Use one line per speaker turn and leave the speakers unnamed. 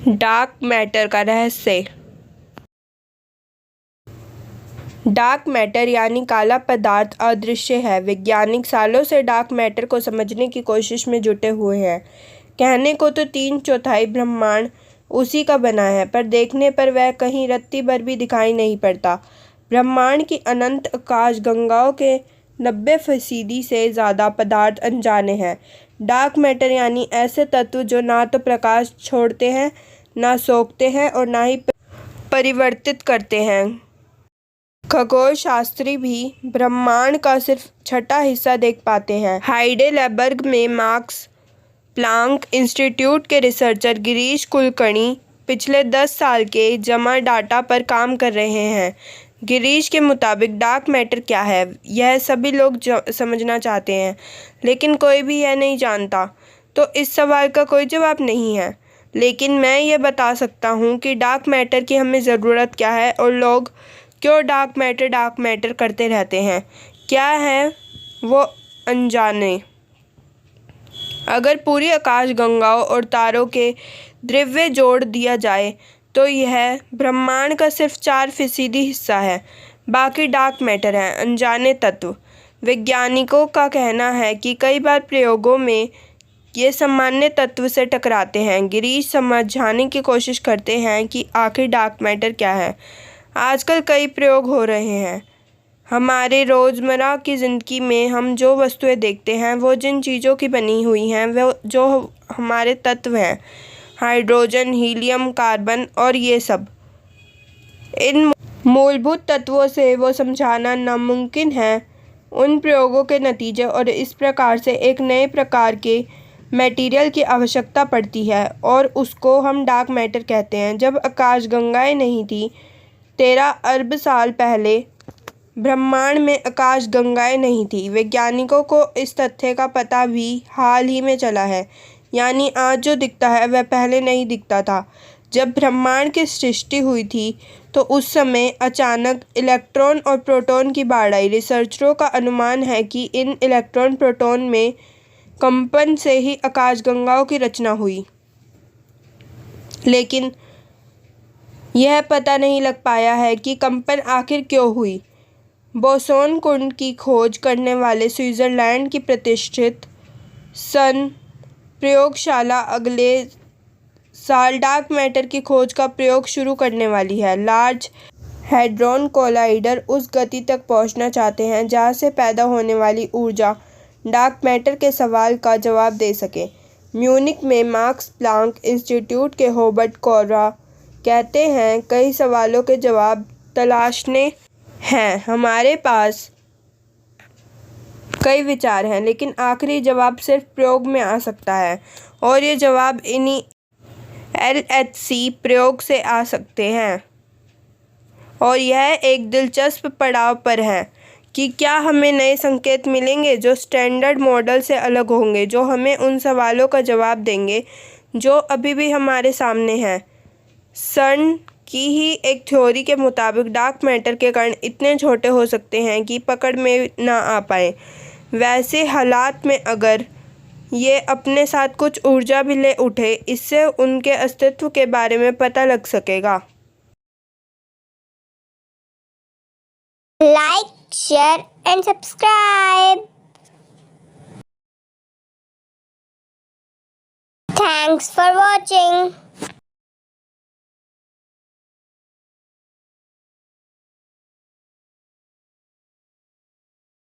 Dark matter का रहस्य। Dark matter यानी काला पदार्थ अदृश्य है। वैज्ञानिक सालों से डार्क मैटर को समझने की कोशिश में जुटे हुए हैं। कहने को तो 3/4 ब्रह्मांड उसी का बना है, पर देखने पर वह कहीं रत्ती भर भी दिखाई नहीं पड़ता। ब्रह्मांड की अनंत आकाश गंगाओं के 90% से ज़्यादा पदार्थ अनजाने हैं। डार्क मैटर यानी ऐसे तत्व जो ना तो प्रकाश छोड़ते हैं, ना सोखते हैं और ना ही परिवर्तित करते हैं। खगोल शास्त्री भी ब्रह्मांड का सिर्फ छठा हिस्सा देख पाते हैं। हाइडेलबर्ग में मार्क्स प्लांक इंस्टीट्यूट के रिसर्चर गिरीश कुलकर्णी पिछले 10 साल के जमा डाटा पर काम कर रहे हैं। गिरीश के मुताबिक डार्क मैटर क्या है, यह सभी लोग समझना चाहते हैं, लेकिन कोई भी यह नहीं जानता। तो इस सवाल का कोई जवाब नहीं है, लेकिन मैं ये बता सकता हूँ कि डार्क मैटर की हमें ज़रूरत क्या है और लोग क्यों डार्क मैटर करते रहते हैं। क्या है वो अनजाने। अगर पूरी आकाश गंगाओं और तारों के द्रव्य जोड़ दिया जाए तो यह ब्रह्मांड का सिर्फ 4% हिस्सा है। बाकी डार्क मैटर है, अनजाने तत्व। वैज्ञानिकों का कहना है कि कई बार प्रयोगों में ये सामान्य तत्व से टकराते हैं। गिरीश समझाने की कोशिश करते हैं कि आखिर डार्क मैटर क्या है। आजकल कई प्रयोग हो रहे हैं। हमारे रोज़मर्रा की ज़िंदगी में हम जो वस्तुएं देखते हैं वो जिन चीज़ों की बनी हुई हैं, वो जो हमारे तत्व हैं, हाइड्रोजन, हीलियम, कार्बन और ये सब, इन मूलभूत तत्वों से वो समझाना नामुमकिन है। उन प्रयोगों के नतीजे और इस प्रकार से एक नए प्रकार के मटेरियल की आवश्यकता पड़ती है और उसको हम डार्क मैटर कहते हैं। जब आकाशगंगाएं नहीं थी, 13 अरब साल पहले ब्रह्मांड में आकाशगंगाएं नहीं थी। वैज्ञानिकों को इस तथ्य का पता भी हाल ही में चला है, यानी आज जो दिखता है वह पहले नहीं दिखता था। जब ब्रह्मांड की सृष्टि हुई थी तो उस समय अचानक इलेक्ट्रॉन और प्रोटॉन की बाढ़ आई। रिसर्चरों का अनुमान है कि इन इलेक्ट्रॉन प्रोटॉन में कंपन से ही आकाशगंगाओं की रचना हुई, लेकिन यह पता नहीं लग पाया है कि कंपन आखिर क्यों हुई। बोसोन कुंड की खोज करने वाले स्विट्ज़रलैंड की प्रतिष्ठित सन प्रयोगशाला अगले साल डार्क मैटर की खोज का प्रयोग शुरू करने वाली है। लार्ज हैड्रॉन कोलाइडर उस गति तक पहुंचना चाहते हैं जहां से पैदा होने वाली ऊर्जा डार्क मैटर के सवाल का जवाब दे सके। म्यूनिक में मार्क्स प्लांक इंस्टीट्यूट के हॉबर्ट कोरा कहते हैं, कई सवालों के जवाब तलाशने हैं। हमारे पास कई विचार हैं, लेकिन आखिरी जवाब सिर्फ प्रयोग में आ सकता है, और ये जवाब इन्हीं LHC प्रयोग से आ सकते हैं। और यह एक दिलचस्प पड़ाव पर है कि क्या हमें नए संकेत मिलेंगे जो स्टैंडर्ड मॉडल से अलग होंगे, जो हमें उन सवालों का जवाब देंगे जो अभी भी हमारे सामने हैं। सर्न की ही एक थ्योरी के मुताबिक डार्क मैटर के कण इतने छोटे हो सकते हैं कि पकड़ में ना आ पाए। वैसे हालात में अगर ये अपने साथ कुछ ऊर्जा भी ले उठे, इससे उनके अस्तित्व के बारे में पता लग सकेगा।
Like, share and subscribe. Thanks for watching.